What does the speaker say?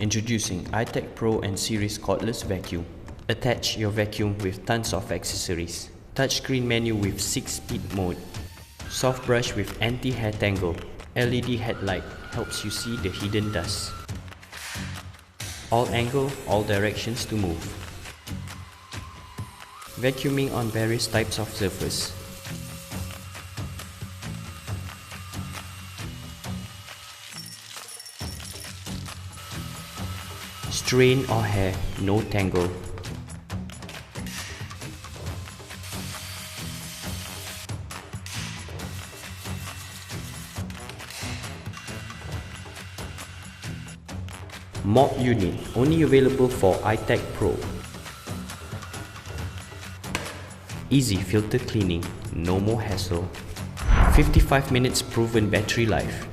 Introducing iTech Pro and Series Cordless Vacuum. Attach your vacuum with tons of accessories. Touchscreen menu with 6-speed mode. Soft brush with anti-hair tangle. LED headlight helps you see the hidden dust. All angle, all directions to move. Vacuuming on various types of surface. Strain or hair, no tangle. Mop unit, only available for iTech Pro. Easy filter cleaning, no more hassle. 55 minutes proven battery life.